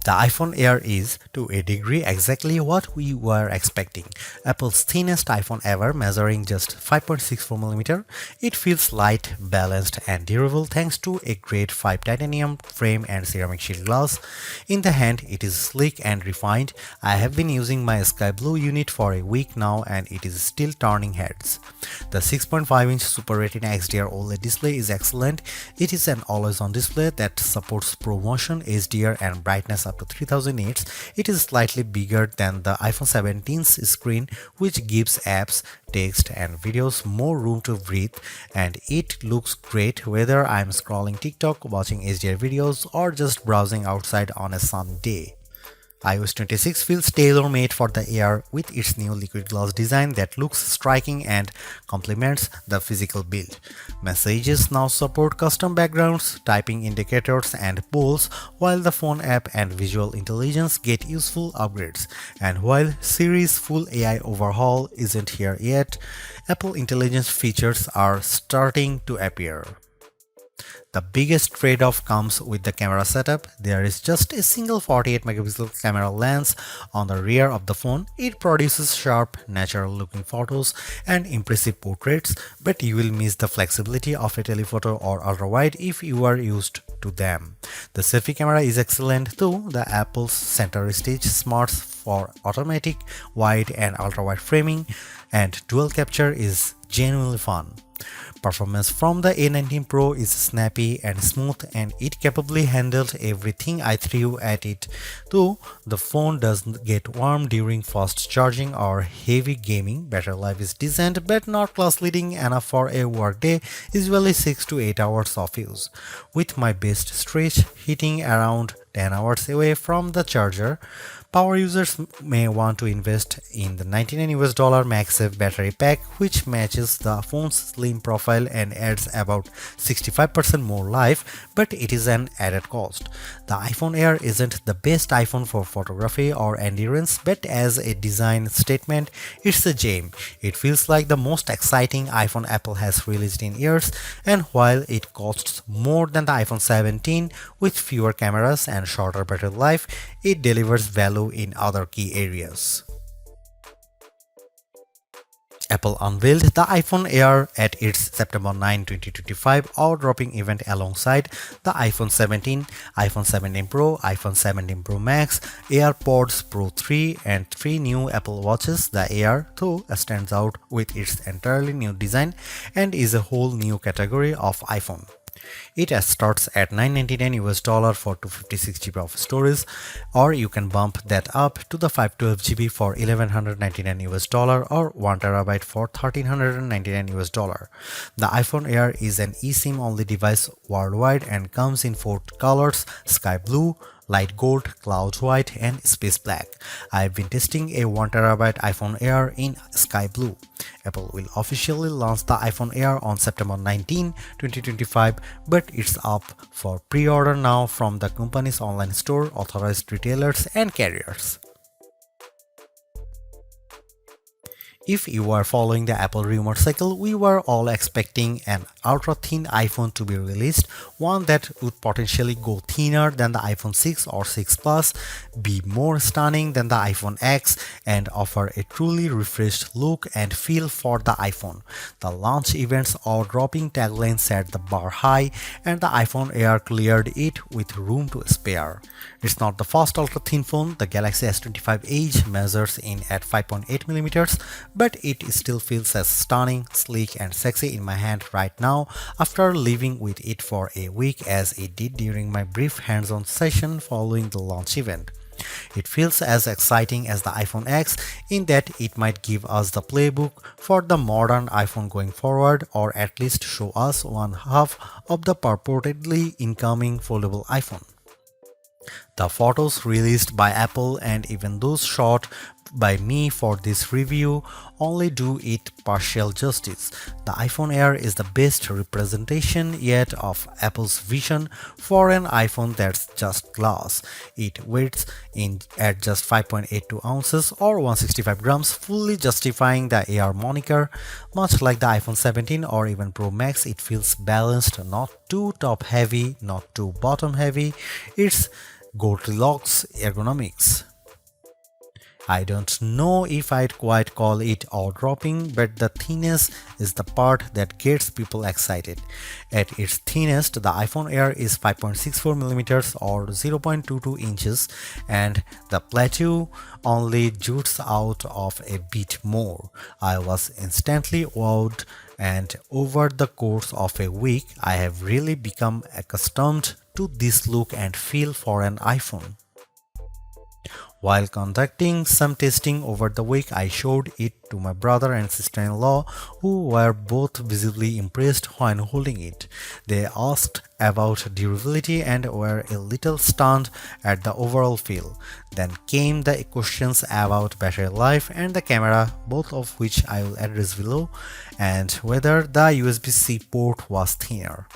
The iPhone Air is, to a degree, exactly what we were expecting. Apple's thinnest iPhone ever, measuring just 5.64mm. It feels light, balanced, and durable thanks to a grade 5 titanium frame and ceramic shield glass. In the hand, it is sleek and refined. I have been using my sky blue unit for a week now and it is still turning heads. The 6.5-inch Super Retina XDR OLED display is excellent. It is an always-on display that supports ProMotion, HDR, and brightness up to 3000 nits. It is slightly bigger than the iPhone 17's screen, which gives apps, text, and videos more room to breathe, and it looks great whether I'm scrolling TikTok, watching HDR videos, or just browsing outside on a sunny day. iOS 26 feels tailor-made for the Air with its new liquid glass design that looks striking and complements the physical build. Messages now support custom backgrounds, typing indicators, and polls, while the phone app and visual intelligence get useful upgrades. And while Siri's full AI overhaul isn't here yet, Apple Intelligence features are starting to appear. The biggest trade-off comes with the camera setup. There is just a single 48-megapixel camera lens on the rear of the phone. It produces sharp, natural-looking photos and impressive portraits, but you will miss the flexibility of a telephoto or ultra-wide if you are used to them. The selfie camera is excellent too. The Apple's center stage smarts for automatic, wide, and ultra-wide framing, and dual capture is genuinely fun. Performance from the A19 Pro is snappy and smooth, and it capably handled everything I threw at it, though the phone doesn't get warm during fast charging or heavy gaming. Battery life is decent but not class-leading enough for a workday, usually 6 to 8 hours of use, with my best stretch hitting around 10 hours away from the charger. Power users may want to invest in the $99 MagSafe Battery Pack, which matches the phone's slim profile and adds about 65% more life, but it is an added cost. The iPhone Air isn't the best iPhone for photography or endurance, but as a design statement, it's a gem. It feels like the most exciting iPhone Apple has released in years, and while it costs more than the iPhone 17 with fewer cameras and shorter battery life, it delivers value in other key areas. Apple unveiled the iPhone Air at its September 9, 2025 awe-dropping event alongside the iPhone 17, iPhone 17 Pro, iPhone 17 Pro Max, AirPods Pro 3, and 3 new Apple Watches. The Air, though, stands out with its entirely new design and is a whole new category of iPhone. It starts at $999 for 256GB of storage, or you can bump that up to the 512GB for $1,199 or 1TB for $1,399. The iPhone Air is an eSIM only device worldwide and comes in 4 colors: sky blue, light gold, cloud white, and space black. I've been testing a 1TB iPhone Air in sky blue. Apple will officially launch the iPhone Air on September 19, 2025, but it's up for pre-order now from the company's online store, authorized retailers, and carriers. If you are following the Apple rumor cycle, we were all expecting an ultra-thin iPhone to be released, one that would potentially go thinner than the iPhone 6 or 6 Plus, be more stunning than the iPhone X, and offer a truly refreshed look and feel for the iPhone. The launch event's awe-dropping tagline set the bar high, and the iPhone Air cleared it with room to spare. It's not the first ultra-thin phone. The Galaxy S25 Edge measures in at 5.8mm, but it still feels as stunning, sleek, and sexy in my hand right now after living with it for a week as it did during my brief hands-on session following the launch event. It feels as exciting as the iPhone X in that it might give us the playbook for the modern iPhone going forward, or at least show us one half of the purportedly incoming foldable iPhone. The photos released by Apple and even those shot by me for this review only do it partial justice. The iPhone Air is the best representation yet of Apple's vision for an iPhone that's just glass. It weighs in at just 5.82 ounces or 165 grams, fully justifying the Air moniker. Much like the iPhone 17 or even Pro Max, it feels balanced, not too top heavy, not too bottom heavy. It's Goldilocks ergonomics. I don't know if I'd quite call it eye-dropping, but the thinness is the part that gets people excited. At its thinnest, the iPhone Air is 5.64mm or 0.22 inches, and the plateau only jutes out of a bit more. I was instantly wowed, and over the course of a week, I have really become accustomed to this look and feel for an iPhone. While conducting some testing over the week, I showed it to my brother and sister-in-law, who were both visibly impressed when holding it. They asked about durability and were a little stunned at the overall feel. Then came the questions about battery life and the camera, both of which I will address below, and whether the USB-C port was thinner.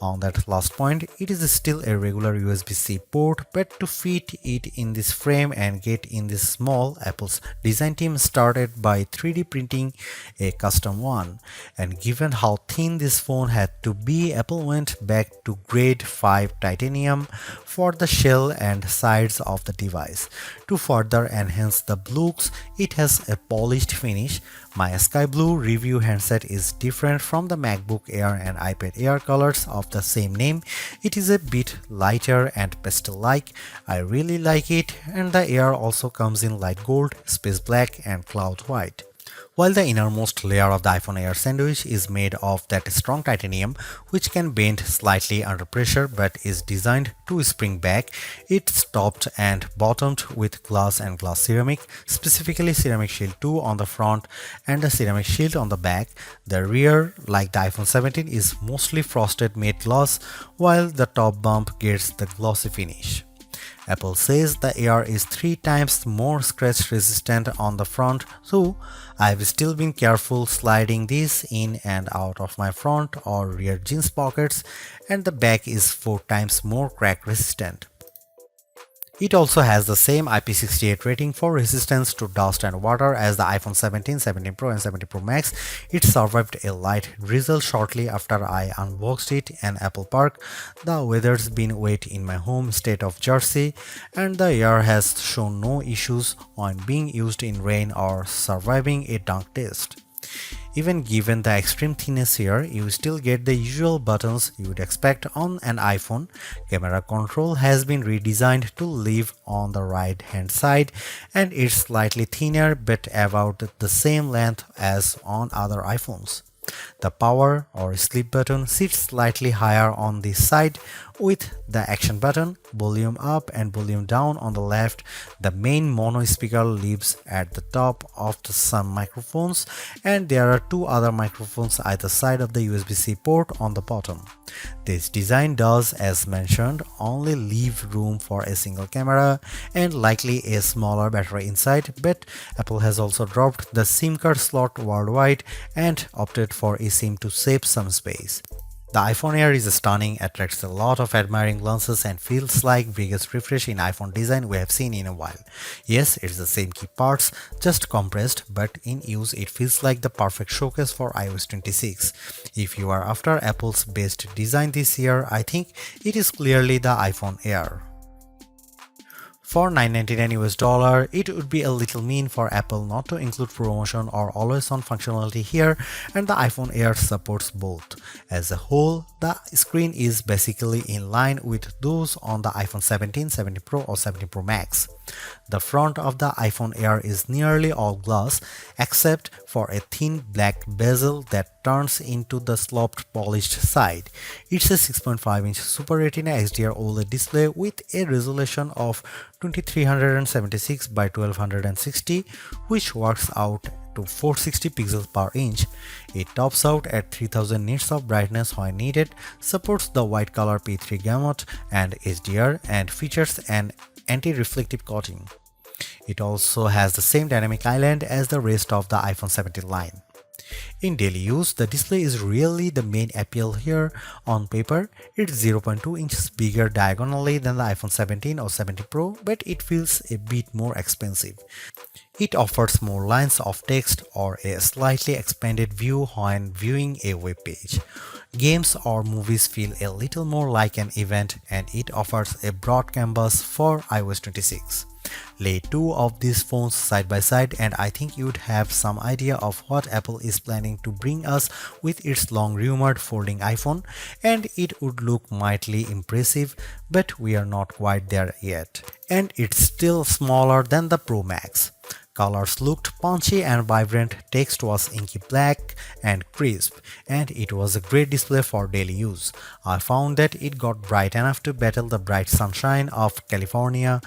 On that last point, it is still a regular USB-C port, but to fit it in this frame and get in this small, Apple's design team started by 3D printing a custom one. And given how thin this phone had to be, Apple went back to grade 5 titanium for the shell and sides of the device. To further enhance the looks, it has a polished finish. My sky blue review handset is different from the MacBook Air and iPad Air colors of the same name. It is a bit lighter and pastel-like. I really like it, and the Air also comes in light gold, space black and cloud white. While the innermost layer of the iPhone Air sandwich is made of that strong titanium, which can bend slightly under pressure but is designed to spring back, it's topped and bottomed with glass and glass ceramic, specifically ceramic shield 2 on the front and a ceramic shield on the back. The rear, like the iPhone 17, is mostly frosted matte glass, while the top bump gets the glossy finish. Apple says the Air is 3 times more scratch resistant on the front, so I've still been careful sliding this in and out of my front or rear jeans pockets, and the back is 4 times more crack resistant. It also has the same IP68 rating for resistance to dust and water as the iPhone 17, 17 Pro and 17 Pro Max. It survived a light drizzle shortly after I unboxed it in Apple Park. The weather's been wet in my home state of Jersey, and the Air has shown no issues when being used in rain or surviving a dunk test. Even given the extreme thinness here, you still get the usual buttons you would expect on an iPhone. Camera control has been redesigned to live on the right hand side, and it's slightly thinner but about the same length as on other iPhones. The power or sleep button sits slightly higher on this side, with the action button, volume up and volume down on the left. The main mono speaker lives at the top of some microphones, and there are 2 other microphones either side of the USB-C port on the bottom. This design does, as mentioned, only leave room for a single camera and likely a smaller battery inside, but Apple has also dropped the SIM card slot worldwide and opted for eSIM to save some space. The iPhone Air is stunning, attracts a lot of admiring glances, and feels like biggest refresh in iPhone design we have seen in a while. Yes, it's the same key parts, just compressed, but in use it feels like the perfect showcase for iOS 26. If you are after Apple's best design this year, I think it is clearly the iPhone Air. For $999 US, it would be a little mean for Apple not to include promotion or always-on functionality here, and the iPhone Air supports both. As a whole, the screen is basically in line with those on the iPhone 17, 17 Pro or 17 Pro Max. The front of the iPhone Air is nearly all glass, except for a thin black bezel that turns into the sloped polished side. It's a 6.5-inch Super Retina XDR OLED display with a resolution of 2376 by 1260, which works out to 460 pixels per inch. It tops out at 3000 nits of brightness when needed, supports the white color P3 gamut and HDR, and features an anti-reflective coating. It also has the same dynamic island as the rest of the iPhone 17 line. In daily use, the display is really the main appeal here. On paper, it's 0.2 inches bigger diagonally than the iPhone 17 or 17 Pro, but it feels a bit more expensive. It offers more lines of text or a slightly expanded view when viewing a web page. Games or movies feel a little more like an event, and it offers a broad canvas for iOS 26. Lay two of these phones side by side and I think you'd have some idea of what Apple is planning to bring us with its long rumored folding iPhone, and it would look mightily impressive, but we are not quite there yet. And it's still smaller than the Pro Max. Colors looked punchy and vibrant, text was inky black and crisp, and it was a great display for daily use. I found that it got bright enough to battle the bright sunshine of California,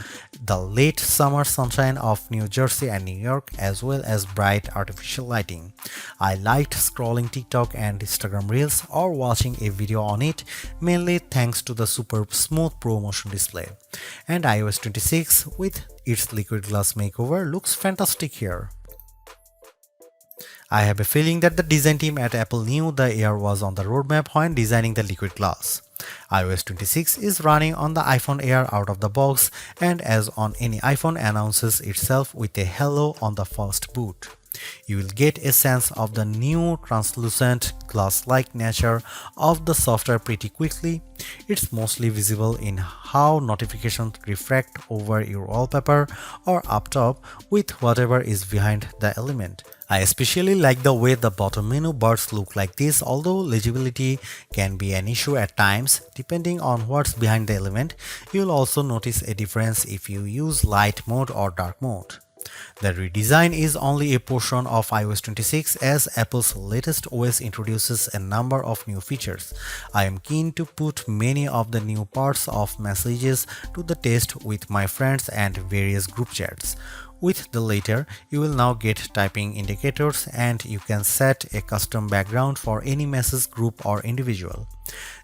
the late summer sunshine of New Jersey and New York, as well as bright artificial lighting. I liked scrolling TikTok and Instagram Reels or watching a video on it, mainly thanks to the super smooth Pro Motion display. And iOS 26 with its liquid glass makeover looks fantastic here. I have a feeling that the design team at Apple knew the Air was on the roadmap when designing the liquid glass. iOS 26 is running on the iPhone Air out of the box, and as on any iPhone, announces itself with a hello on the first boot. You will get a sense of the new translucent glass-like nature of the software pretty quickly. It's mostly visible in how notifications refract over your wallpaper or up top with whatever is behind the element. I especially like the way the bottom menu bars look like this, although legibility can be an issue at times depending on what's behind the element. You'll also notice a difference if you use light mode or dark mode. The redesign is only a portion of iOS 26 as Apple's latest OS introduces a number of new features. I am keen to put many of the new parts of messages to the test with my friends and various group chats. With the latter, you will now get typing indicators and you can set a custom background for any message group or individual.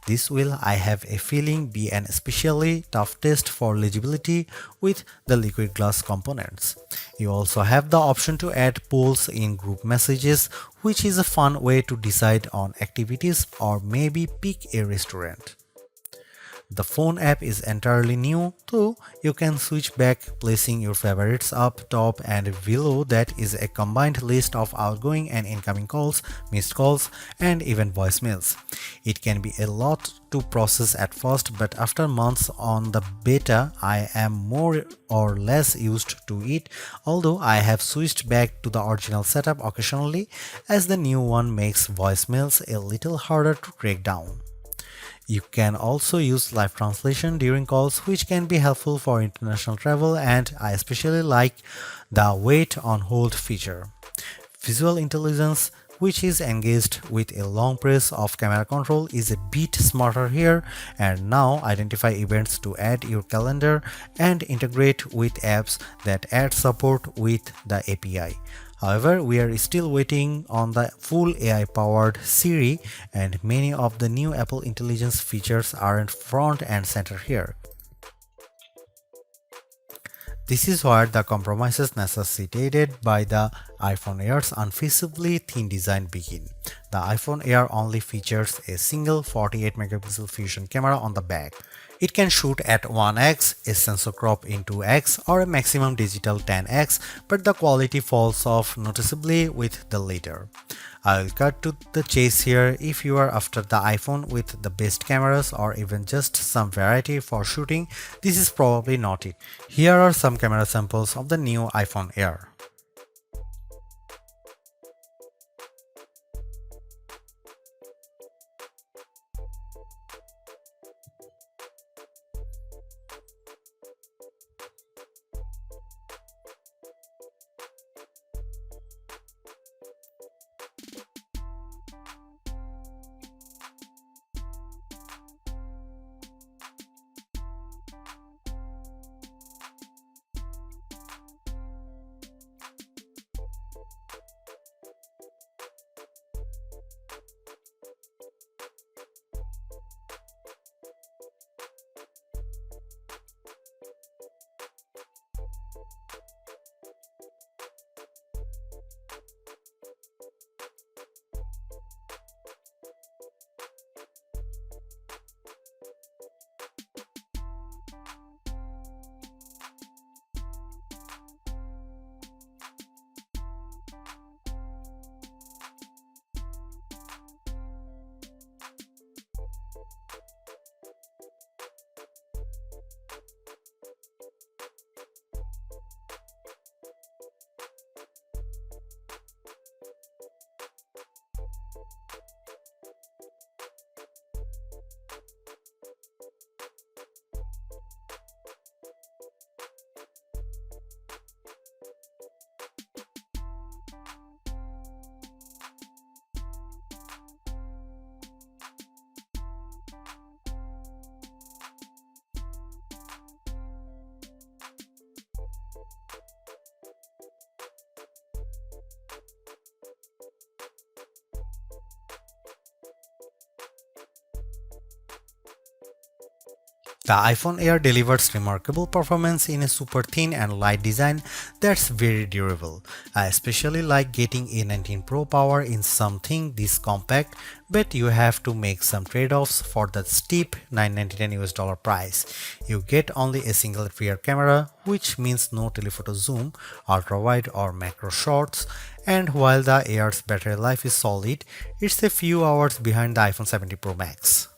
This will, I have a feeling, be an especially tough test for legibility with the liquid glass components. You also have the option to add polls in group messages, which is a fun way to decide on activities or maybe pick a restaurant. The phone app is entirely new, though you can switch back, placing your favorites up top, and below that is a combined list of outgoing and incoming calls, missed calls, and even voicemails. It can be a lot to process at first, but after months on the beta, I am more or less used to it, although I have switched back to the original setup occasionally, as the new one makes voicemails a little harder to track down. You can also use live translation during calls, which can be helpful for international travel, and I especially like the wait on hold feature. Visual intelligence, which is engaged with a long press of camera control, is a bit smarter here and now identify events to add your calendar and integrate with apps that add support with the API. However, we are still waiting on the full AI-powered Siri, and many of the new Apple Intelligence features aren't front and center here. This is where the compromises necessitated by the iPhone Air's unfeasibly thin design begin. The iPhone Air only features a single 48-megapixel fusion camera on the back. It can shoot at 1x, a sensor crop in 2x, or a maximum digital 10x, but the quality falls off noticeably with the latter. I'll cut to the chase here. If you are after the iPhone with the best cameras or even just some variety for shooting, this is probably not it. Here are some camera samples of the new iPhone Air. The iPhone Air delivers remarkable performance in a super thin and light design that's very durable. I especially like getting A19 Pro power in something this compact, but you have to make some trade-offs for that steep $999 price. You get only a single rear camera, which means no telephoto zoom, ultra-wide or macro shots, and while the Air's battery life is solid, it's a few hours behind the iPhone 70 Pro Max.